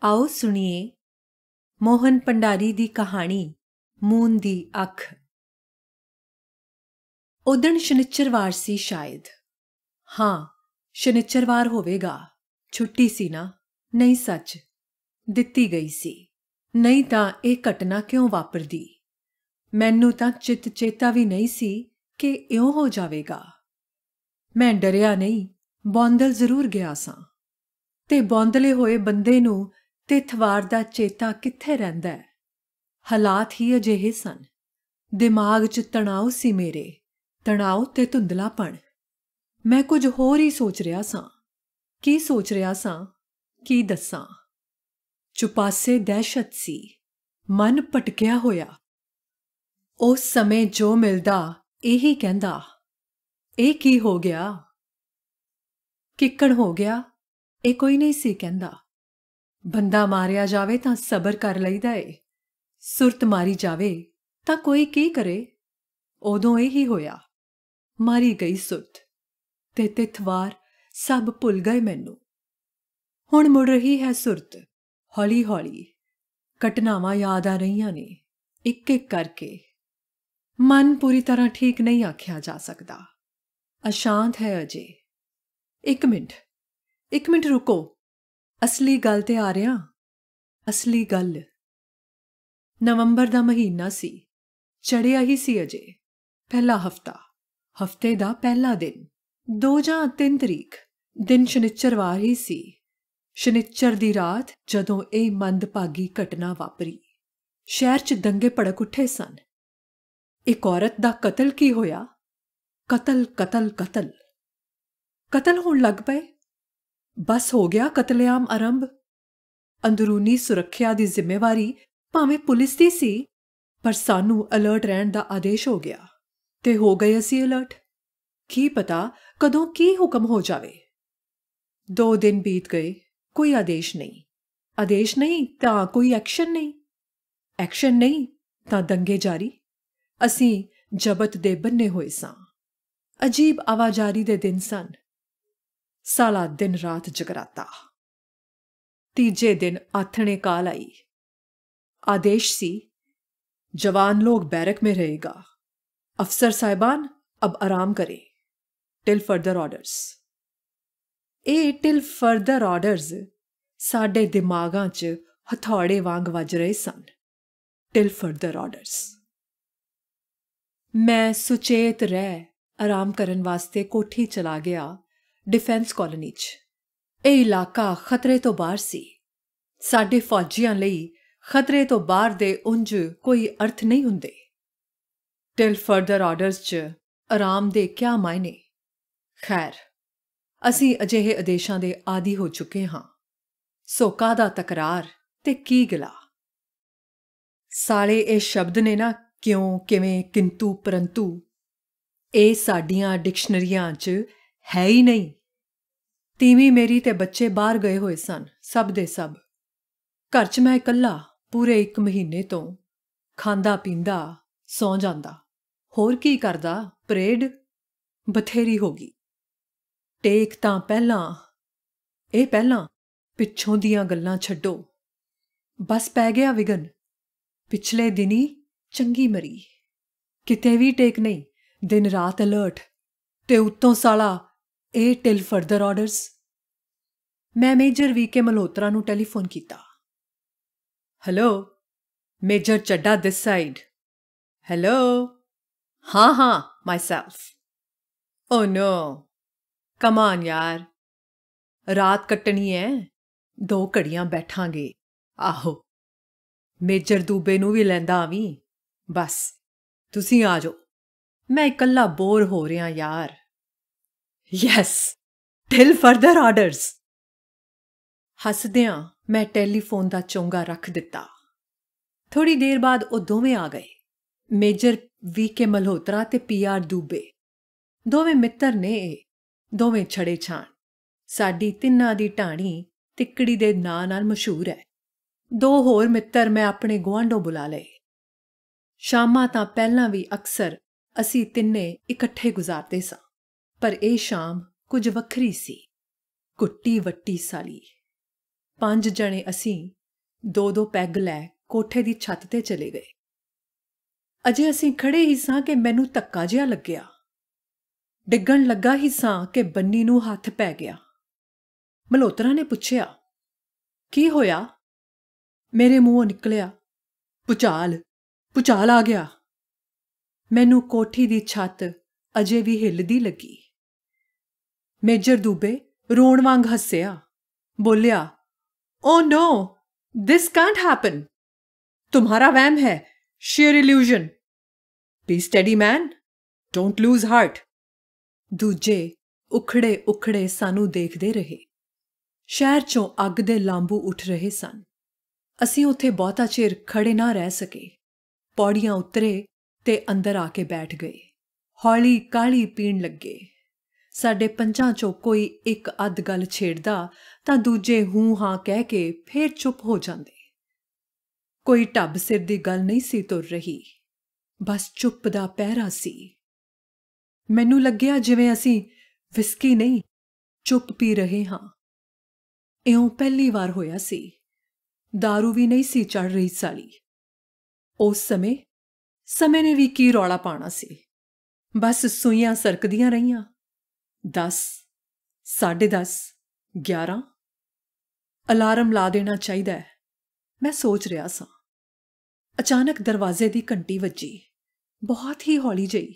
आओ सुनिए मोहन भंडारी दी कहानी मून दी अख। उदण शनिचरवार सी शायद। हाँ, शनिचरवार होवेगा। छुट्टी सी ना? नहीं सच, दित्ती गई सी। नहीं तां इह घटना क्यों वापरदी? मैनू तां चित चेता भी नहीं सी कि इउं हो जावेगा। मैं डरिया नहीं, बौंदल जरूर गया सां। ते बौंदले होए बंदे नूं तिथवार दा चेता कित्थे रहिंदा है? हालात ही अजिहे सन। दिमाग 'ਚ तणाव सी मेरे, तणाव ते धुंधलापण। मैं कुਝ होर ही सोच रिहा सां। की सोच रिहा सां? की दस्सां? चुपासे दहशत सी, मन भटकिया होया। उस समय जो मिलदा ਇਹੀ ਕਹਿੰਦਾ, ਇਹ ਕੀ ਹੋ ਗਿਆ? ਕਿੱਕਣ ਹੋ ਗਿਆ? ਇਹ ਕੋਈ ਨਹੀਂ ਸੀ ਕਹਿੰਦਾ। ਬੰਦਾ ਮਾਰਿਆ ਜਾਵੇ ਤਾਂ ਸਬਰ ਕਰ ਲਈਦਾ ਏ, ਸੁਰਤ ਮਾਰੀ ਜਾਵੇ ਤਾਂ ਕੋਈ ਕੀ ਕਰੇ? ਉਦੋਂ ਇਹੀ ਹੋਇਆ। ਮਾਰੀ ਗਈ ਸੁਰਤ ਤੇ ਤਿਥਵਾਰ ਸਭ ਭੁੱਲ ਗਏ ਮੈਨੂੰ। ਹੁਣ ਮੁੜ ਰਹੀ ਹੈ ਸੁਰਤ, ਹੌਲੀ ਹੌਲੀ। ਘਟਨਾਵਾਂ ਯਾਦ ਆ ਰਹੀਆਂ ਨੇ ਇੱਕ ਇੱਕ ਕਰਕੇ। ਮਨ ਪੂਰੀ ਤਰ੍ਹਾਂ ਠੀਕ ਨਹੀਂ ਆਖਿਆ ਜਾ ਸਕਦਾ, ਅਸ਼ਾਂਤ ਹੈ ਅਜੇ। ਇੱਕ ਮਿੰਟ ਰੁਕੋ, ਅਸਲੀ ਗੱਲ ਤੇ ਆ ਰਿਹਾ। ਅਸਲੀ ਗੱਲ। ਨਵੰਬਰ ਦਾ ਮਹੀਨਾ ਸੀ, ਚੜ੍ਹਿਆ ਹੀ ਸੀ ਅਜੇ। ਪਹਿਲਾ ਹਫਤਾ, ਹਫਤੇ ਦਾ ਪਹਿਲਾ ਦਿਨ, 2 ਜਾਂ 3 ਤਰੀਕ। ਦਿਨ ਸ਼ਨਿਚਰਵਾਰ ਹੀ ਸੀ। ਸ਼ਨਿਚਰ ਦੀ ਰਾਤ ਜਦੋਂ ਇਹ ਮੰਦਭਾਗੀ ਘਟਨਾ ਵਾਪਰੀ। ਸ਼ਹਿਰ 'ਚ ਦੰਗੇ ਭੜਕ ਉੱਠੇ ਸਨ। ਇੱਕ ਔਰਤ ਦਾ ਕਤਲ ਕੀ ਹੋਇਆ? ਕਤਲ ਹੋਣ ਲੱਗ ਪਏ। ਬਸ ਹੋ ਗਿਆ ਕਤਲੇਆਮ ਆਰੰਭ। ਅੰਦਰੂਨੀ ਸੁਰੱਖਿਆ ਦੀ ਜ਼ਿੰਮੇਵਾਰੀ ਭਾਵੇਂ ਪੁਲਿਸ ਦੀ ਸੀ, ਪਰ ਸਾਨੂੰ ਅਲਰਟ ਰਹਿਣ ਦਾ ਆਦੇਸ਼ ਹੋ ਗਿਆ ਤੇ ਹੋ ਗਏ ਅਸੀਂ ਅਲਰਟ। ਕੀ ਪਤਾ ਕਦੋਂ ਕੀ ਹੁਕਮ ਹੋ ਜਾਵੇ। 2 ਦਿਨ ਬੀਤ ਗਏ, ਕੋਈ ਆਦੇਸ਼ ਨਹੀਂ। ਆਦੇਸ਼ ਨਹੀਂ ਤਾਂ ਕੋਈ ਐਕਸ਼ਨ ਨਹੀਂ। ਐਕਸ਼ਨ ਨਹੀਂ ਤਾਂ ਦੰਗੇ ਜਾਰੀ। ਅਸੀਂ ਜ਼ਬਤ ਦੇ ਬੰਨੇ ਹੋਏ ਸਾਂ। ਅਜੀਬ ਆਵਾਜਾਰੀ ਦੇ ਦਿਨ ਸਨ। ਸਾਲਾ ਦਿਨ ਰਾਤ ਜਗਰਾਤਾ। ਤੀਜੇ ਦਿਨ ਆਥਣੇ ਕਾਲ आई। आदेश सी, जवान लोग बैरक में रहेगा। अफसर साहिबान अब आराम करें, टिल फर्दर ऑर्डर्स। ਇਹ टिल फर्दर ऑर्डर्स ਸਾਡੇ ਦਿਮਾਗਾਂ 'ਚ ਹਥੌੜੇ ਵਾਂਗ ਵੱਜ ਰਹੇ ਸਨ। Till further orders. ਮੈਂ ਸੁਚੇਤ ਰਹਿ ਆਰਾਮ ਕਰਨ ਵਾਸਤੇ ਕੋਠੀ ਚਲਾ ਗਿਆ, ਡਿਫੈਂਸ ਕਾਲੋਨੀ 'ਚ। ਇਹ ਇਲਾਕਾ ਖਤਰੇ ਤੋਂ ਬਾਹਰ ਸੀ। ਸਾਡੇ ਫੌਜੀਆਂ ਲਈ ਖਤਰੇ ਤੋਂ ਬਾਹਰ ਦੇ ਉਂਝ ਕੋਈ ਅਰਥ ਨਹੀਂ ਹੁੰਦੇ। ਟਿਲ ਫਰਦਰ ਆਰਡਰਸ 'ਚ ਆਰਾਮ ਦੇ ਕਿਆ ਮਾਇਨੇ? ਖੈਰ, ਅਸੀਂ ਅਜਿਹੇ ਆਦੇਸ਼ਾਂ ਦੇ ਆਦੀ ਹੋ ਚੁੱਕੇ ਹਾਂ। ਸੋ ਕਾਹਦਾ ਤਕਰਾਰ ਤੇ ਕੀ ਗਿਲਾ? ਸਾਲੇ ਇਹ ਸ਼ਬਦ ਨੇ ਨਾ, ਕਿਉਂ, ਕਿਵੇਂ, ਕਿੰਤੂ, ਪਰੰਤੂ। ਇਹ ਸਾਡੀਆਂ ਡਿਕਸ਼ਨਰੀਆਂ 'ਚ ਹੈ ਹੀ ਨਹੀਂ। ਤੀਵੀਂ ਮੇਰੀ ਤੇ ਬੱਚੇ ਬਾਹਰ ਗਏ ਹੋਏ ਸਨ, ਸਭ ਦੇ ਸਭ। ਘਰ 'ਚ ਮੈਂ ਇਕੱਲਾ ਪੂਰੇ 1 ਮਹੀਨੇ ਤੋਂ ਖਾਂਦਾ ਪੀਂਦਾ ਸੌਂ ਜਾਂਦਾ। ਹੋਰ ਕੀ ਕਰਦਾ? ਪਰੇਡ ਬਥੇਰੀ ਹੋ ਗਈ। ਟੇਕ ਤਾਂ ਪਹਿਲਾਂ ਪਿੱਛੋਂ ਦੀਆਂ ਗੱਲਾਂ ਛੱਡੋ। ਬਸ ਪੈ ਗਿਆ ਵਿਗਨ। ਪਿਛਲੇ ਦਿਨੀ ਚੰਗੀ ਮਰੀ। ਕਿਤੇ ਵੀ ਟੇਕ ਨਹੀਂ, ਦਿਨ ਰਾਤ ਅਲਰਟ। ਤੇ ਉੱਤੋਂ ਸਾਲਾ ਇਹ ਟਿਲ ਫਰਦਰ ਆਰਡਰਸ। ਮੈਂ ਮੇਜਰ VK ਮਲਹੋਤਰਾ ਨੂੰ ਟੈਲੀਫੋਨ ਕੀਤਾ। Hello, major Chadha this side. Hello. ਹਾਂ, myself. Oh no, come on ਯਾਰ, ਰਾਤ ਕੱਟਣੀ ਹੈ। 2 ਘੜੀਆਂ ਬੈਠਾਂਗੇ। ਆਹੋ, ਮੇਜਰ ਦੂਬੇ ਨੂੰ ਵੀ ਲੈਂਦਾ ਆਵੀਂ। ਬਸ ਤੁਸੀਂ ਆ ਜਾਓ, ਮੈਂ ਇਕੱਲਾ ਬੋਰ ਹੋ ਰਿਹਾ ਯਾਰ। Yes, till further orders. ਹੱਸਦਿਆਂ ਮੈਂ ਟੈਲੀਫੋਨ ਦਾ ਚੋਂਗਾ ਰੱਖ ਦਿੱਤਾ। ਥੋੜ੍ਹੀ ਦੇਰ ਬਾਅਦ ਉਹ ਦੋਵੇਂ ਆ ਗਏ, ਮੇਜਰ VK ਮਲਹੋਤਰਾ ਤੇ PR ਦੂਬੇ। ਦੋਵੇਂ ਮਿੱਤਰ ਨੇ। ਇਹ ਦੋਵੇਂ ਛੜੇ ਛਾਣ। ਸਾਡੀ ਤਿੰਨਾਂ ਦੀ ਢਾਣੀ ਤਿੱਕੜੀ ਦੇ ਨਾਂ ਨਾਲ ਮਸ਼ਹੂਰ ਹੈ। 2 ਹੋਰ ਮਿੱਤਰ ਮੈਂ ਆਪਣੇ ਗੁਆਂਢੋਂ ਬੁਲਾ ਲਏ। ਸ਼ਾਮਾਂ ਤਾਂ ਪਹਿਲਾਂ ਵੀ ਅਕਸਰ ਅਸੀਂ ਤਿੰਨੇ ਇਕੱਠੇ ਗੁਜ਼ਾਰਦੇ ਸਾਂ, ਪਰ ਇਹ ਸ਼ਾਮ ਕੁਝ ਵੱਖਰੀ ਸੀ। ਕੁੱਟੀ ਵੱਟੀ ਸਾਲੀ। 5 ਜਣੇ ਅਸੀਂ 2-2 ਪੈਗ ਲੈ ਕੋਠੇ ਦੀ ਛੱਤ ਤੇ ਚਲੇ ਗਏ। ਅਜੇ ਅਸੀਂ ਖੜੇ ਹੀ ਸਾਂ ਕਿ ਮੈਨੂੰ ਧੱਕਾ ਜਿਹਾ ਲੱਗਿਆ। ਡਿੱਗਣ ਲੱਗਾ ਹੀ ਸਾਂ ਕਿ ਬੰਨੀ ਨੂੰ ਹੱਥ ਪੈ ਗਿਆ। ਮਲਹੋਤਰਾ ਨੇ ਪੁੱਛਿਆ, ਕੀ ਹੋਇਆ? ਮੇਰੇ ਮੂੰਹੋਂ ਨਿਕਲਿਆ, ਭੁਚਾਲ, ਭੁਚਾਲ ਆ ਗਿਆ। ਮੈਨੂੰ ਕੋਠੀ ਦੀ ਛੱਤ ਅਜੇ ਵੀ ਹਿੱਲਦੀ ਲੱਗੀ। ਮੇਜਰ ਦੂਬੇ ਰੋਣ ਵਾਂਗ ਹੱਸਿਆ, ਬੋਲਿਆ, ਓ ਨੋ, ਦਿਸ ਕਾਂਟ ਹੈਪਨ। तुम्हारा वहम है, sheer illusion। Be steady man, don't lose heart। ਦੂਜੇ ਉਖੜੇ ਉਖੜੇ ਸਾਨੂੰ ਦੇਖਦੇ ਰਹੇ। ਸ਼ਹਿਰ 'ਚੋਂ ਅੱਗ ਦੇ ਲਾਂਬੂ ਉੱਠ ਰਹੇ ਸਨ। ਅਸੀਂ ਉੱਥੇ ਬਹੁਤਾ ਚਿਰ ਖੜੇ ਨਾ ਰਹਿ ਸਕੇ। ਪੌੜੀਆਂ ਉਤਰੇ ਤੇ ਅੰਦਰ ਆ ਕੇ ਬੈਠ ਗਏ। ਹੌਲੀ ਕਾਹਲੀ ਪੀਣ ਲੱਗੇ। ਸਾਡੇ 5 'ਚੋਂ ਕੋਈ ਇੱਕ ਅੱਧ ਗੱਲ ਛੇੜਦਾ ਤਾਂ ਦੂਜੇ ਹੂੰ ਹਾਂ ਕਹਿ ਕੇ ਫੇਰ ਚੁੱਪ ਹੋ ਜਾਂਦੇ। ਕੋਈ ਢੱਬ ਸਿਰ ਦੀ ਗੱਲ ਨਹੀਂ ਸੀ ਤੁਰ ਰਹੀ, ਬਸ ਚੁੱਪ ਦਾ ਪਹਿਰਾ ਸੀ। ਮੈਨੂੰ ਲੱਗਿਆ ਜਿਵੇਂ ਅਸੀਂ ਵਿਸਕੀ ਨਹੀਂ, ਚੁੱਪ ਪੀ ਰਹੇ ਹਾਂ। ਇਉਂ ਪਹਿਲੀ ਵਾਰ ਹੋਇਆ ਸੀ। ਦਾਰੂ ਵੀ ਨਹੀਂ ਸੀ ਚੜ੍ਹ ਰਹੀ ਸਾਲੀ। ਉਸ ਸਮੇਂ ਨੇ ਵੀ ਕੀ ਰੌਲਾ ਪਾਣਾ ਸੀ। ਬਸ ਸੂਈਆਂ ਸਰਕਦੀਆਂ ਰਹੀਆਂ। 10, 10:30, 11। ਅਲਾਰਮ ਲਾ ਦੇਣਾ ਚਾਹੀਦਾ ਹੈ, ਮੈਂ ਸੋਚ ਰਿਹਾ ਸਾਂ। ਅਚਾਨਕ ਦਰਵਾਜ਼ੇ ਦੀ ਘੰਟੀ ਵੱਜੀ, ਬਹੁਤ ਹੀ ਹੌਲੀ ਜਿਹੀ।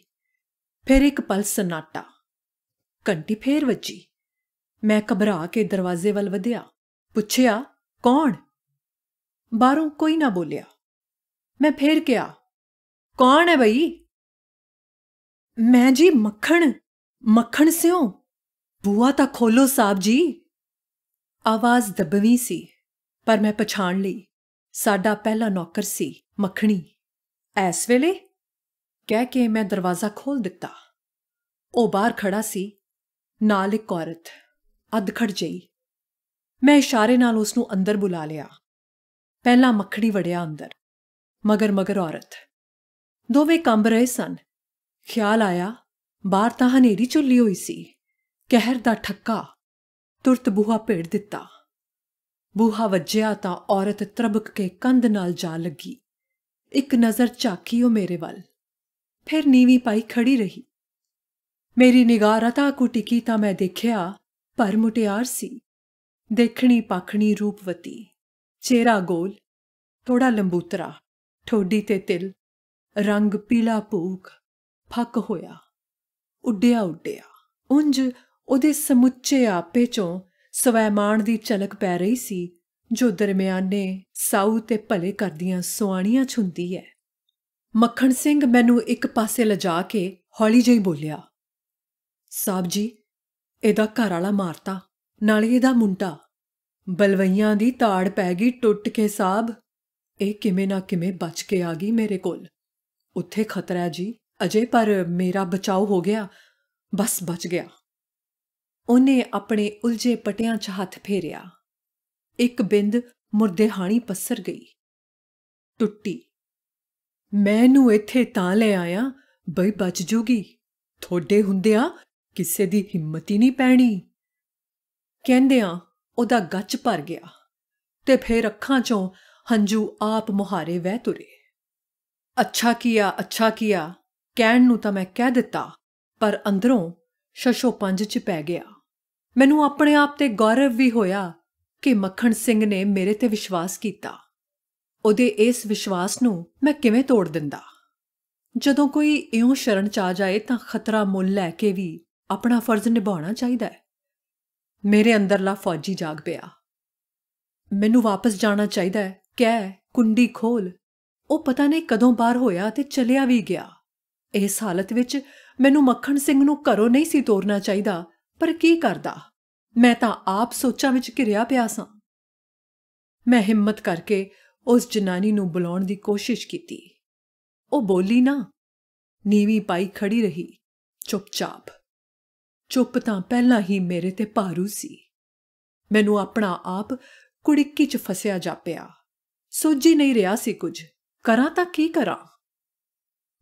ਫਿਰ ਇੱਕ ਪਲ ਸਨਾਟਾ। ਘੰਟੀ ਫੇਰ ਵੱਜੀ। ਮੈਂ ਘਬਰਾ ਕੇ ਦਰਵਾਜ਼ੇ ਵੱਲ ਵਧਿਆ, ਪੁੱਛਿਆ, ਕੌਣ? ਬਾਹਰੋਂ ਕੋਈ ਨਾ ਬੋਲਿਆ। ਮੈਂ ਫੇਰ ਕਿਹਾ, ਕੌਣ ਹੈ ਬਈ? ਮੈਂ ਜੀ ਮੱਖਣ ਸਿਓ। ਬੂਆ ਤਾਂ ਖੋਲੋ ਸਾਹਿਬ ਜੀ। ਆਵਾਜ਼ ਦੱਬਵੀਂ ਸੀ, ਪਰ ਮੈਂ ਪਛਾਣ ਲਈ। ਸਾਡਾ ਪਹਿਲਾ ਨੌਕਰ ਸੀ, ਮੱਖਣੀ। ਐਸ ਵੇਲੇ? ਕਹਿ ਕੇ ਮੈਂ ਦਰਵਾਜ਼ਾ ਖੋਲ੍ਹ ਦਿੱਤਾ। ਉਹ ਬਾਹਰ ਖੜਾ ਸੀ, ਨਾਲ ਇੱਕ ਔਰਤ, ਅੱਧਖੜ ਜਿਹੀ। ਮੈਂ ਇਸ਼ਾਰੇ ਨਾਲ ਉਸ ਨੂੰ ਅੰਦਰ ਬੁਲਾ ਲਿਆ। ਪਹਿਲਾਂ ਮੱਖਣੀ ਵੜਿਆ ਅੰਦਰ, ਮਗਰ ਔਰਤ। ਦੋਵੇਂ ਕੰਬ ਰਹੇ ਸਨ। ਖਿਆਲ ਆਇਆ, ਬਾਹਰ ਤਾਂ ਹਨੇਰੀ ਝੁੱਲੀ ਹੋਈ ਸੀ। ਕਹਿਰ ਦਾ ਠੱਕਾ। ਤੁਰਤ ਬੂਹਾ ਭੇੜ ਦਿੱਤਾ। ਬੂਹਾ ਵੱਜਿਆ ਤਾਂ ਔਰਤ ਤਰਬਕ ਕੇ ਕੰਧ ਨਾਲ ਜਾ ਲੱਗੀ। ਇੱਕ ਨਜ਼ਰ ਝਾਕੀ ਉਹ ਮੇਰੇ ਵੱਲ, ਫਿਰ ਨੀਵੀਂ ਪਾਈ ਖੜੀ ਰਹੀ। ਮੇਰੀ ਨਿਗਾਹ ਰਤਾ ਕੁ ਟਿਕੀ ਤਾਂ ਮੈਂ ਦੇਖਿਆ ਭਰ ਮੁਟਿਆਰ ਸੀ। ਦੇਖਣੀ ਪਾਖਣੀ ਰੂਪਵਤੀ, ਚਿਹਰਾ ਗੋਲ, ਥੋੜਾ ਲੰਬੂਤਰਾ, ਠੋਡੀ ਤੇ ਤਿਲ, ਰੰਗ ਪੀਲਾ ਭੂਖ, ਫੱਕ ਹੋਇਆ, ਉੱਡਿਆ। ਉਂਝ ਉਹਦੇ ਸਮੁੱਚੇ ਆਪੇ 'ਚੋਂ ਸਵੈਮਾਣ ਦੀ ਝਲਕ ਪੈ ਰਹੀ ਸੀ, ਜੋ ਦਰਮਿਆਨੇ ਸਾਊ ਤੇ ਭਲੇ ਕਰਦੀਆਂ ਸੁਆਣੀਆਂ 'ਚ ਹੁੰਦੀ ਹੈ। ਮੱਖਣ ਸਿੰਘ ਮੈਨੂੰ ਇੱਕ ਪਾਸੇ ਲਿਜਾ ਕੇ ਹੌਲੀ ਜਿਹੀ ਬੋਲਿਆ, ਸਾਹਿਬ ਜੀ, ਇਹਦਾ ਘਰ ਵਾਲਾ ਮਾਰਤਾ, ਨਾਲੇ ਇਹਦਾ ਮੁੰਡਾ। ਬਲਵਈਆਂ ਦੀ ਤਾੜ ਪੈ ਗਈ ਟੁੱਟ ਕੇ ਸਾਹਿਬ। ਇਹ ਕਿਵੇਂ ਨਾ ਕਿਵੇਂ ਬਚ ਕੇ ਆ ਗਈ ਮੇਰੇ ਕੋਲ। ਉੱਥੇ ਖਤਰਾ ਜੀ ਅਜੇ, ਪਰ ਮੇਰਾ ਬਚਾਓ ਹੋ ਗਿਆ, ਬਸ ਬਚ ਗਿਆ। ਉਹਨੇ ਆਪਣੇ ਉਲਝੇ ਪਟਿਆਂ 'ਚ ਹੱਥ ਫੇਰਿਆ। ਇੱਕ ਬਿੰਦ ਮੁਰਦੇਹਾਣੀ ਪੱਸਰ ਗਈ, ਟੁੱਟੀ। ਮੈਂ ਇਹਨੂੰ ਇੱਥੇ ਤਾਂ ਲੈ ਆਇਆ ਬਈ ਬਚ ਜੂਗੀ। ਥੋੜੇ ਹੁੰਦਿਆਂ ਕਿਸੇ ਦੀ ਹਿੰਮਤ ਹੀ ਨਹੀਂ ਪੈਣੀ। ਕਹਿੰਦਿਆਂ ਉਹਦਾ ਗੱਚ ਭਰ ਗਿਆ ਤੇ ਫੇਰ ਅੱਖਾਂ 'ਚੋਂ ਹੰਝੂ ਆਪ ਮੁਹਾਰੇ ਵਹਿ ਤੁਰੇ। ਅੱਛਾ ਕੀਆ ਕਹਿਣ ਨੂੰ ਤਾਂ ਮੈਂ ਕਹਿ ਦਿੱਤਾ, ਪਰ ਅੰਦਰੋਂ ਸ਼ਸ਼ੋ ਪੰਜ 'ਚ ਪੈ ਗਿਆ। ਮੈਨੂੰ ਆਪਣੇ ਆਪ ਤੇ ਗੌਰਵ ਵੀ ਹੋਇਆ ਕਿ ਮੱਖਣ ਸਿੰਘ ਨੇ ਮੇਰੇ ਤੇ ਵਿਸ਼ਵਾਸ ਕੀਤਾ। ਉਹਦੇ ਇਸ ਵਿਸ਼ਵਾਸ ਨੂੰ ਮੈਂ ਕਿਵੇਂ ਤੋੜ ਦਿੰਦਾ? ਜਦੋਂ ਕੋਈ ਇਉਂ ਸ਼ਰਨ 'ਚ ਆ ਜਾਏ ਤਾਂ ਖਤਰਾ ਮੁੱਲ ਲੈ ਕੇ ਵੀ ਆਪਣਾ ਫਰਜ਼ ਨਿਭਾਉਣਾ ਚਾਹੀਦਾ ਹੈ। ਮੇਰੇ ਅੰਦਰਲਾ ਫੌਜੀ ਜਾਗ ਪਿਆ। ਮੈਨੂੰ ਵਾਪਸ ਜਾਣਾ ਚਾਹੀਦਾ ਹੈ, ਕਹਿ ਕੁੰਡੀ ਖੋਲ। ਉਹ ਪਤਾ ਨਹੀਂ ਕਦੋਂ ਬਾਹਰ ਹੋਇਆ ਤੇ ਚਲਿਆ ਵੀ ਗਿਆ। ਇਸ ਹਾਲਤ ਵਿੱਚ ਮੈਨੂੰ ਮੱਖਣ ਸਿੰਘ ਨੂੰ ਘਰੋਂ ਨਹੀਂ ਸੀ ਤੋਰਨਾ ਚਾਹੀਦਾ, ਪਰ ਕੀ ਕਰਦਾ? ਮੈਂ ਤਾਂ ਆਪ ਸੋਚਾਂ ਵਿੱਚ ਘਿਰਿਆ ਪਿਆ ਸਾਂ। ਮੈਂ ਹਿੰਮਤ ਕਰਕੇ ਉਸ ਜਨਾਨੀ ਨੂੰ ਬੁਲਾਉਣ ਦੀ ਕੋਸ਼ਿਸ਼ ਕੀਤੀ। ਉਹ ਬੋਲੀ ਨਾ, ਨੀਵੀਂ ਪਾਈ ਖੜੀ ਰਹੀ, ਚੁੱਪ-ਚਾਪ। ਚੁੱਪ ਤਾਂ ਪਹਿਲਾਂ ਹੀ ਮੇਰੇ ਤੇ ਭਾਰੂ ਸੀ। ਮੈਨੂੰ ਆਪਣਾ ਆਪ ਕੁੜਿੱਕੀ 'ਚ ਫਸਿਆ ਜਾਪਿਆ। ਸੋਝੀ ਨਹੀਂ ਰਿਹਾ ਸੀ ਕੁਝ। ਕਰਾਂ ਤਾਂ ਕੀ ਕਰਾਂ?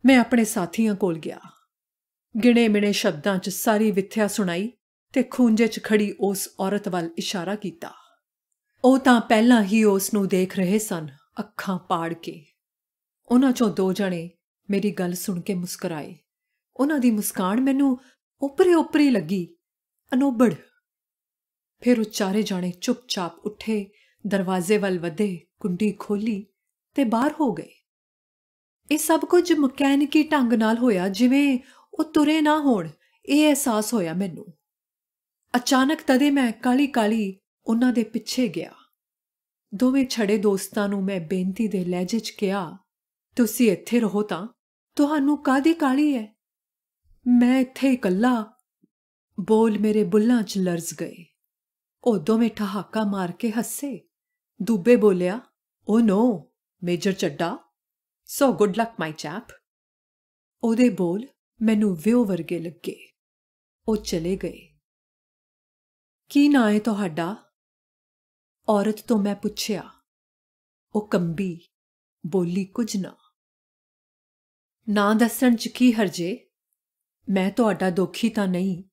ਮੈਂ ਆਪਣੇ ਸਾਥੀਆਂ ਕੋਲ ਗਿਆ। ਗਿਣੇ ਮਿਣੇ ਸ਼ਬਦਾਂ 'ਚ ਸਾਰੀ ਵਿਥਿਆ ਸੁਣਾਈ ਤੇ ਖੂੰਜੇ 'ਚ ਖੜੀ ਉਸ ਔਰਤ ਵੱਲ ਇਸ਼ਾਰਾ ਕੀਤਾ। ਉਹ ਤਾਂ ਪਹਿਲਾਂ ਹੀ ਉਸ ਨੂੰ ਦੇਖ ਰਹੇ ਸਨ, ਅੱਖਾਂ ਪਾੜ ਕੇ। ਉਹਨਾਂ 'ਚੋਂ 2 ਜਣੇ ਮੇਰੀ ਗੱਲ ਸੁਣ ਕੇ ਮੁਸਕਰਾਏ। ਉਹਨਾਂ ਦੀ ਮੁਸਕਾਨ ਮੈਨੂੰ ਓਪਰੇ ਲੱਗੀ, ਅਨੋਬੜ। ਫਿਰ ਉਹ ਚਾਰੇ ਜਾਣੇ ਚੁੱਪ-ਚਾਪ ਉੱਠੇ, ਦਰਵਾਜ਼ੇ ਵੱਲ ਵਧੇ, ਕੁੰਡੀ ਖੋਲ੍ਹੀ ਤੇ ਬਾਹਰ ਹੋ ਗਏ। ਇਹ ਸਭ ਕੁਝ ਮਕੈਨਿਕੀ ਢੰਗ ਨਾਲ ਹੋਇਆ, ਜਿਵੇਂ ਉਹ ਤੁਰੇ ਨਾ ਹੋਣ। ਇਹ ਅਹਿਸਾਸ ਹੋਇਆ ਮੈਨੂੰ। ਅਚਾਨਕ ਤਦੇ ਮੈਂ ਕਾਹਲੀ ਉਹਨਾਂ ਦੇ ਪਿੱਛੇ ਗਿਆ। ਦੋਵੇਂ ਛੜੇ ਦੋਸਤਾਂ ਨੂੰ ਮੈਂ ਬੇਨਤੀ ਦੇ ਲਹਿਜੇ 'ਚ ਕਿਹਾ, ਤੁਸੀਂ ਇੱਥੇ ਰਹੋ ਤਾਂ ਤੁਹਾਨੂੰ ਕਾਹਦੀ ਕਾਹਲੀ ਹੈ? ਮੈਂ ਇੱਥੇ ਇਕੱਲਾ। ਬੋਲ ਮੇਰੇ ਬੁੱਲ੍ਹਾਂ 'ਚ ਲਰਜ਼ ਗਏ। ਉਹ ਦੋਵੇਂ ਠਹਾਕਾ ਮਾਰ ਕੇ ਹੱਸੇ। ਦੂਬੇ ਬੋਲਿਆ, oh no major Chadda, so good luck my chap. ਉਹਦੇ ਬੋਲ ਮੈਨੂੰ ਵਿਉ ਵਰਗੇ ਲੱਗੇ। ਉਹ ਚਲੇ ਗਏ। ਕੀ ਨਾਂ ਹੈ ਤੁਹਾਡਾ? ਔਰਤ ਤੋਂ ਮੈਂ ਪੁੱਛਿਆ। ਉਹ ਕੰਬੀ, ਬੋਲੀ ਕੁਝ ਨਾ। ਨਾਂ ਦੱਸਣ 'ਚ ਕੀ ਹਰਜੇ? ਮੈਂ ਤੁਹਾਡਾ ਦੋਖੀ ਤਾਂ ਨਹੀਂ।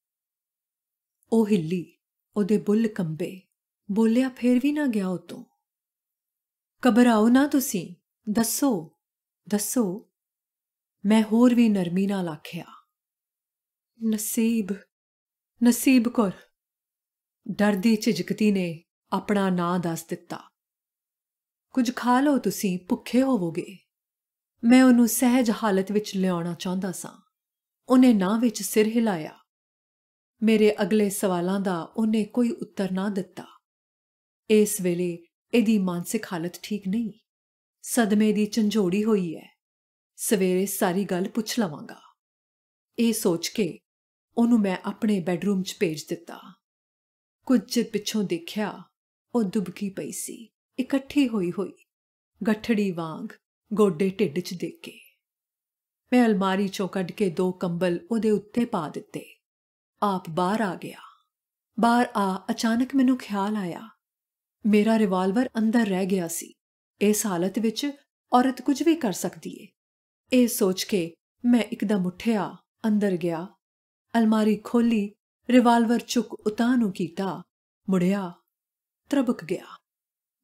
ਉਹ ਹਿੱਲੀ, ਉਹਦੇ ਬੁੱਲ ਕੰਬੇ। ਬੋਲਿਆ ਫੇਰ ਵੀ ਨਾ ਗਿਆ ਉਤੋਂ। ਘਬਰਾਓ ਨਾ ਤੁਸੀਂ, ਦੱਸੋ। ਮੈਂ ਹੋਰ ਵੀ ਨਰਮੀ ਨਾਲ ਆਖਿਆ। ਨਸੀਬ ਕੌਰ। ਡਰਦੀ ਝਿਜਕਦੀ ਨੇ ਆਪਣਾ ਨਾਂ ਦੱਸ ਦਿੱਤਾ। ਕੁਝ ਖਾ ਲਓ, ਤੁਸੀਂ ਭੁੱਖੇ ਹੋਵੋਗੇ। ਮੈਂ ਉਹਨੂੰ ਸਹਿਜ ਹਾਲਤ ਵਿੱਚ ਲਿਆਉਣਾ ਚਾਹੁੰਦਾ ਸਾਂ। ਉਹਨੇ ਨਾਂ ਵਿੱਚ ਸਿਰ ਹਿਲਾਇਆ। ਮੇਰੇ ਅਗਲੇ ਸਵਾਲਾਂ ਦਾ ਉਹਨੇ ਕੋਈ ਉੱਤਰ ਨਾ ਦਿੱਤਾ। ਇਸ ਵੇਲੇ ਇਹਦੀ ਮਾਨਸਿਕ ਹਾਲਤ ਠੀਕ ਨਹੀਂ। ਸਦਮੇ ਦੀ ਝੰਜੋੜੀ ਹੋਈ ਹੈ। ਸਵੇਰੇ ਸਾਰੀ ਗੱਲ ਪੁੱਛ ਲਵਾਂਗਾ। ਇਹ ਸੋਚ ਕੇ ਉਹਨੂੰ ਮੈਂ ਆਪਣੇ ਬੈੱਡਰੂਮ 'ਚ ਭੇਜ ਦਿੱਤਾ। ਕੁਝ ਚਿਰ ਪਿੱਛੋਂ ਦੇਖਿਆ, ਉਹ ਦੁਬਕੀ ਪਈ ਸੀ, ਇਕੱਠੀ ਹੋਈ ਗੱਠੜੀ ਵਾਂਗ, ਗੋਡੇ ਢਿੱਡ 'ਚ ਦੇ ਕੇ। ਮੈਂ ਅਲਮਾਰੀ 'ਚੋਂ ਕੱਢ ਕੇ 2 ਕੰਬਲ ਉਹਦੇ ਉੱਤੇ ਪਾ ਦਿੱਤੇ। ਆਪ ਬਾਹਰ ਆ ਗਿਆ। ਬਾਹਰ ਅਚਾਨਕ ਮੈਨੂੰ ਖਿਆਲ ਆਇਆ, ਮੇਰਾ ਰਿਵਾਲਵਰ ਅੰਦਰ ਰਹਿ ਗਿਆ ਸੀ। ਇਸ ਹਾਲਤ ਵਿੱਚ ਔਰਤ ਕੁਝ ਵੀ ਕਰ ਸਕਦੀ ਏ। ਇਹ ਸੋਚ ਕੇ ਮੈਂ ਇੱਕਦਮ ਉੱਠਿਆ, ਅੰਦਰ ਗਿਆ, ਅਲਮਾਰੀ ਖੋਲ੍ਹੀ, ਰਿਵਾਲਵਰ ਚੁੱਕ ਉਤਾਂਹ ਨੂੰ ਕੀਤਾ, ਮੁੜਿਆ, ਤਰਬਕ ਗਿਆ।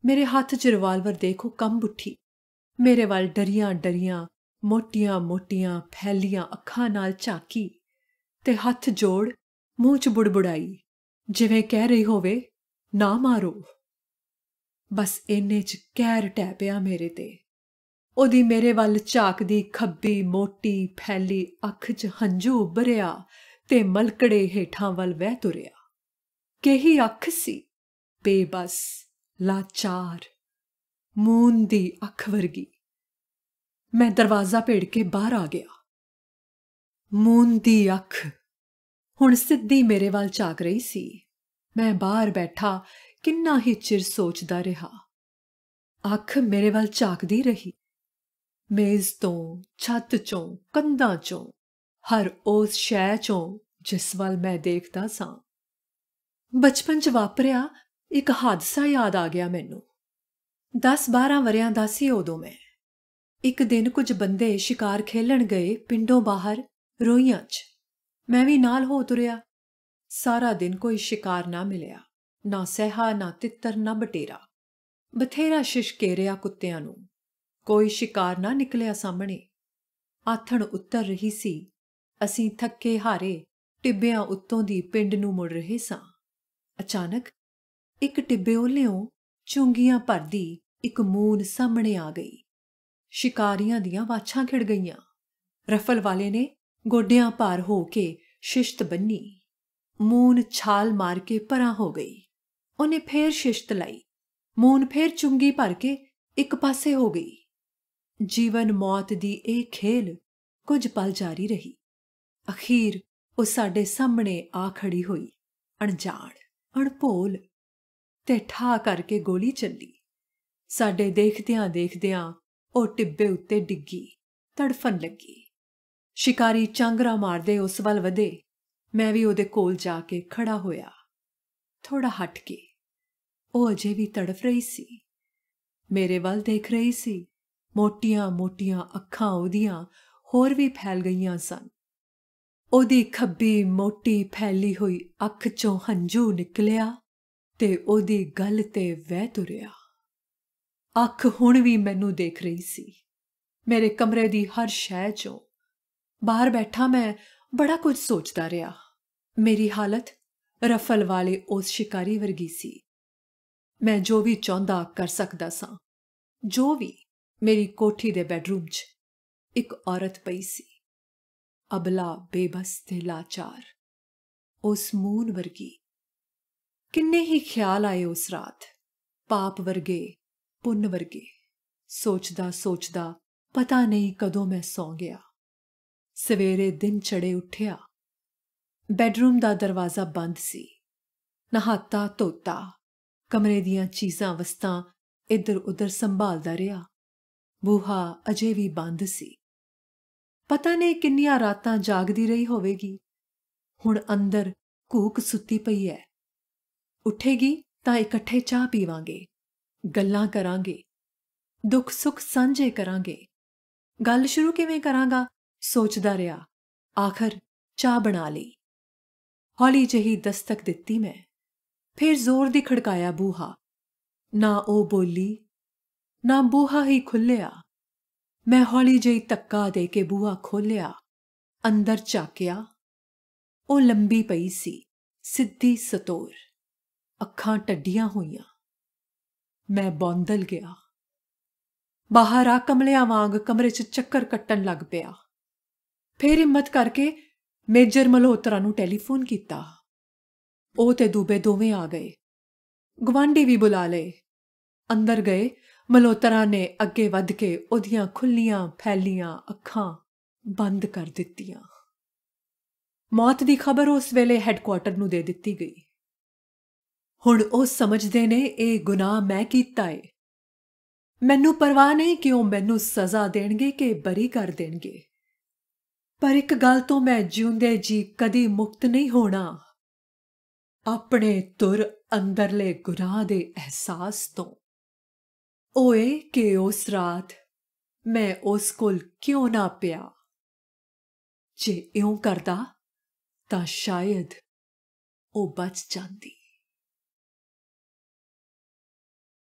ਮੇਰੇ ਹੱਥ 'ਚ ਰਿਵਾਲਵਰ ਦੇਖੋ ਕੰਬ ਉੱਠੀ। ਮੇਰੇ ਵੱਲ ਡਰੀਆਂ ਮੋਟੀਆਂ ਫੈਲੀਆਂ ਅੱਖਾਂ ਨਾਲ ਝਾਕੀ ਤੇ ਹੱਥ ਜੋੜ ਮੂੰਹ 'ਚ ਬੁੜਬੁੜਾਈ, ਜਿਵੇਂ ਕਹਿ ਰਹੀ ਹੋਵੇ, ਨਾ ਮਾਰੋ। ਬਸ ਇੰਨੇ 'ਚ ਕਹਿਰ ਢਹਿ ਪਿਆ ਮੇਰੇ ਤੇ। ਉਹਦੀ ਮੇਰੇ ਵੱਲ ਝਾਕਦੀ ਖੱਬੀ ਮੋਟੀ ਫੈਲੀ ਅੱਖ 'ਚ ਹੰਝੂ ਉੱਭਰਿਆ ਤੇ ਮਲਕੜੇ ਹੇਠਾਂ ਵੱਲ ਵਹਿ ਤੁਰਿਆ। ਕਹੀ ਅੱਖ ਸੀ, ਬੇਬਸ, ਲਾਚਾਰ, ਮੂਨ ਦੀ ਅੱਖ ਵਰਗੀ। ਮੈਂ ਦਰਵਾਜ਼ਾ ਭੇੜ ਕੇ ਬਾਹਰ ਆ ਗਿਆ। ਮੂਨ ਦੀ ਅੱਖ ਹੁਣ ਸਿੱਧੀ ਮੇਰੇ ਵੱਲ ਝਾਕ ਰਹੀ ਸੀ। ਮੈਂ ਬਾਹਰ ਬੈਠਾ ਕਿੰਨਾ ਹੀ ਚਿਰ ਸੋਚਦਾ ਰਿਹਾ। ਅੱਖ ਮੇਰੇ ਵੱਲ ਝਾਕਦੀ ਰਹੀ। ਮੇਜ਼ ਤੋਂ, ਛੱਤ 'ਚੋਂ, ਕੰਧਾਂ 'ਚੋਂ, ਹਰ ਉਸ ਸ਼ੈ 'ਚੋਂ ਜਿਸ ਵੱਲ ਮੈਂ ਦੇਖਦਾ ਸਾਂ। ਬਚਪਨ 'ਚ ਵਾਪਰਿਆ ਇੱਕ ਹਾਦਸਾ ਯਾਦ ਆ ਗਿਆ ਮੈਨੂੰ। 10-12 ਵਰ੍ਹਿਆਂ ਦਾ ਸੀ ਉਦੋਂ ਮੈਂ। ਇੱਕ ਦਿਨ ਕੁਝ ਬੰਦੇ ਸ਼ਿਕਾਰ ਖੇਲਣ ਗਏ ਪਿੰਡੋਂ ਬਾਹਰ ਰੋਈਆਂ 'ਚ। ਮੈਂ ਵੀ ਨਾਲ ਹੋ ਤੁਰਿਆ। ਸਾਰਾ ਦਿਨ ਕੋਈ ਸ਼ਿਕਾਰ ਨਾ ਮਿਲਿਆ, ਨਾ ਸਹਿਆ, ਨਾ ਤਿੱਤਰ, ਨਾ ਬਟੇਰਾ। ਬਥੇਰਾ ਸ਼ਿਸ਼ਕੇਰਿਆ ਕੁੱਤਿਆਂ ਨੂੰ, ਕੋਈ ਸ਼ਿਕਾਰ ਨਾ ਨਿਕਲਿਆ ਸਾਹਮਣੇ। ਆਥਣ ਉੱਤਰ ਰਹੀ ਸੀ। ਅਸੀਂ ਥੱਕੇ ਹਾਰੇ ਟਿੱਬਿਆਂ ਉੱਤੋਂ ਦੀ ਪਿੰਡ ਨੂੰ ਮੁੜ ਰਹੇ ਸਾਂ। ਅਚਾਨਕ ਇੱਕ ਟਿੱਬੇ ਓਹਲਿਓਂ ਚੁੰਗੀਆਂ ਭਰਦੀ ਇੱਕ ਮੂਨ ਸਾਹਮਣੇ ਆ ਗਈ। ਸ਼ਿਕਾਰੀਆਂ ਦੀਆਂ ਵਾਛਾਂ ਖਿੜ ਗਈਆਂ। ਰਫਲ ਵਾਲੇ ਨੇ ਗੋਡਿਆਂ ਭਾਰ ਹੋ ਕੇ ਸ਼ਿਸ਼ਤ ਬੰਨੀ। ਮੂਨ ਛਾਲ ਮਾਰ ਕੇ ਪਰਾਂ ਹੋ ਗਈ। ਉਹਨੇ ਫੇਰ ਸ਼ਿਸ਼ਤ ਲਾਈ। ਮੂਨ ਫੇਰ ਚੁੰਗੀ ਭਰ ਕੇ ਇੱਕ ਪਾਸੇ ਹੋ ਗਈ। ਜੀਵਨ ਮੌਤ ਦੀ ਇਹ ਖੇਲ ਕੁਝ ਪਲ ਜਾਰੀ ਰਹੀ। ਅਖੀਰ ਉਹ ਸਾਡੇ ਸਾਹਮਣੇ ਆ ਖੜੀ ਹੋਈ, ਅਣਜਾਣ, ਅਣਭੋਲ, ਤੇ ਠਾ ਕਰਕੇ ਗੋਲੀ ਚੱਲੀ। ਸਾਡੇ ਦੇਖਦਿਆਂ ਉਹ ਟਿੱਬੇ ਉੱਤੇ ਡਿੱਗੀ, ਤੜਫਣ ਲੱਗੀ। ਸ਼ਿਕਾਰੀ ਚਾਂਗਰਾ ਮਾਰਦੇ ਉਸ ਵੱਲ ਵਧੇ। ਮੈਂ ਵੀ ਉਹਦੇ ਕੋਲ ਜਾ ਕੇ ਖੜਾ ਹੋਇਆ, ਥੋੜਾ ਹਟ ਕੇ। ਉਹ ਅਜੇ ਵੀ ਤੜਫ ਰਹੀ ਸੀ, ਮੇਰੇ ਵੱਲ ਦੇਖ ਰਹੀ ਸੀ। ਮੋਟੀਆਂ ਅੱਖਾਂ ਉਹਦੀਆਂ ਹੋਰ ਵੀ ਫੈਲ ਗਈਆਂ ਸਨ। ਉਹਦੀ ਖੱਬੀ ਮੋਟੀ ਫੈਲੀ ਹੋਈ ਅੱਖ 'ਚੋਂ ਹੰਝੂ ਨਿਕਲਿਆ ਤੇ ਉਹਦੀ ਗੱਲ ਤੇ ਵਹਿ ਤੁਰਿਆ। ਅੱਖ ਹੁਣ ਵੀ ਮੈਨੂੰ ਦੇਖ ਰਹੀ ਸੀ। ਮੇਰੇ ਕਮਰੇ ਦੀ ਹਰ ਸ਼ੈ 'ਚੋਂ। ਬਾਹਰ ਬੈਠਾ ਮੈਂ ਬੜਾ ਕੁਝ ਸੋਚਦਾ ਰਿਹਾ। ਮੇਰੀ ਹਾਲਤ ਰਫਲ ਵਾਲੇ ਉਸ ਸ਼ਿਕਾਰੀ ਵਰਗੀ ਸੀ। ਮੈਂ ਜੋ ਵੀ ਚਾਹੁੰਦਾ ਕਰ ਸਕਦਾ ਸਾਂ। ਜੋ ਵੀ। ਮੇਰੀ ਕੋਠੀ ਦੇ ਬੈੱਡਰੂਮ 'ਚ ਇੱਕ ਔਰਤ ਪਈ ਸੀ, ਅਬਲਾ, ਬੇਬਸ ਤੇ ਲਾਚਾਰ, ਉਸ ਮੂਨ ਵਰਗੀ। ਕਿੰਨੇ ਹੀ ਖਿਆਲ ਆਏ ਉਸ ਰਾਤ, ਪਾਪ ਵਰਗੇ, ਪੁੰਨ ਵਰਗੇ। ਸੋਚਦਾ ਸੋਚਦਾ ਪਤਾ ਨਹੀਂ ਕਦੋਂ ਮੈਂ ਸੌਂ ਗਿਆ। ਸਵੇਰੇ ਦਿਨ ਚੜ੍ਹੇ ਉੱਠਿਆ। ਬੈੱਡਰੂਮ ਦਾ ਦਰਵਾਜ਼ਾ ਬੰਦ ਸੀ। ਨਹਾਤਾ ਧੋਤਾ, ਕਮਰੇ ਦੀਆਂ ਚੀਜ਼ਾਂ ਵਸਤਾਂ ਇੱਧਰ ਉੱਧਰ ਸੰਭਾਲਦਾ ਰਿਹਾ। ਬੂਹਾ ਅਜੇ ਵੀ ਬੰਦ ਸੀ। ਪਤਾ ਨਹੀਂ ਕਿੰਨੀਆਂ ਰਾਤਾਂ ਜਾਗਦੀ ਰਹੀ ਹੋਵੇਗੀ। ਹੁਣ ਅੰਦਰ ਘੂਕ ਸੁੱਤੀ ਪਈ ਹੈ। ਉੱਠੇਗੀ ਤਾਂ ਇਕੱਠੇ ਚਾਹ ਪੀਵਾਂਗੇ, ਗੱਲਾਂ ਕਰਾਂਗੇ, ਦੁੱਖ ਸੁੱਖ ਸਾਂਝੇ ਕਰਾਂਗੇ। ਗੱਲ ਸ਼ੁਰੂ ਕਿਵੇਂ ਕਰਾਂਗਾ ਸੋਚਦਾ ਰਿਹਾ। ਆਖਰ ਚਾਹ ਬਣਾ ਲਈ। ਹੌਲੀ ਜਿਹੀ ਦਸਤਕ ਦਿੱਤੀ ਮੈਂ। ਫਿਰ ਜ਼ੋਰ ਦੀ ਖੜਕਾਇਆ ਬੂਹਾ। ਨਾ ਉਹ ਬੋਲੀ, ਨਾ ਬੂਹਾ ਹੀ ਖੁੱਲ੍ਹਿਆ। ਮੈਂ ਹੌਲੀ ਜਿਹੀ ਧੱਕਾ ਦੇ ਕੇ ਬੂਹਾ ਖੋਲ੍ਹਿਆ। ਅੰਦਰ ਝਾਕਿਆ। ਉਹ ਲੰਬੀ ਪਈ ਸੀ, ਸਿੱਧੀ ਸਤੋਰ, ਅੱਖਾਂ ਟੱਡੀਆਂ ਹੋਈਆਂ। ਮੈਂ ਬੌਂਦਲ ਗਿਆ। ਬਾਹਰ ਆ ਕਮਲਿਆਂ ਵਾਂਗ ਕਮਰੇ 'ਚ ਚੱਕਰ ਕੱਟਣ ਲੱਗ ਪਿਆ। ਫਿਰ ਹਿੰਮਤ ਕਰਕੇ ਮੇਜਰ ਮਲਹੋਤਰਾ ਨੂੰ ਟੈਲੀਫੋਨ ਕੀਤਾ। ਉਹ ਤੇ ਦੂਬੇ ਦੋਵੇਂ ਆ ਗਏ। ਗੁਆਂਢੀ ਵੀ ਬੁਲਾ ਲਏ। ਅੰਦਰ ਗਏ। ਮਲਹੋਤਰਾ ਨੇ ਅੱਗੇ ਵੱਧ ਕੇ ਉਹਦੀਆਂ ਖੁੱਲ੍ਹੀਆਂ ਫੈਲੀਆਂ ਅੱਖਾਂ ਬੰਦ ਕਰ ਦਿੱਤੀਆਂ। ਮੌਤ ਦੀ ਖਬਰ ਉਸ ਵੇਲੇ ਹੈੱਡਕੁਆਰਟਰ ਨੂੰ ਦੇ ਦਿੱਤੀ ਗਈ। ਹੁਣ ਉਹ ਸਮਝਦੇ ਨੇ ਇਹ ਗੁਨਾਹ ਮੈਂ ਕੀਤਾ ਏ। ਮੈਨੂੰ ਪਰਵਾਹ ਨਹੀਂ ਕਿ ਉਹ ਮੈਨੂੰ ਸਜ਼ਾ ਦੇਣਗੇ ਕਿ ਬਰੀ ਕਰ ਦੇਣਗੇ, ਪਰ ਇੱਕ ਗੱਲ ਤੋਂ ਮੈਂ ਜਿਉਂਦੇ ਜੀ ਕਦੀ ਮੁਕਤ ਨਹੀਂ ਹੋਣਾ, ਆਪਣੇ ਤੁਰ ਅੰਦਰਲੇ ਗੁਨਾਹ ਦੇ ਅਹਿਸਾਸ ਤੋਂ। ਉਹ ਇਹ ਕਿ ਉਸ ਰਾਤ ਮੈਂ ਉਸ ਕੋਲ ਕਿਉਂ ਨਾ ਪਿਆ। ਜੇ ਇਉਂ ਕਰਦਾ ਤਾਂ ਸ਼ਾਇਦ ਉਹ ਬਚ ਜਾਂਦੀ।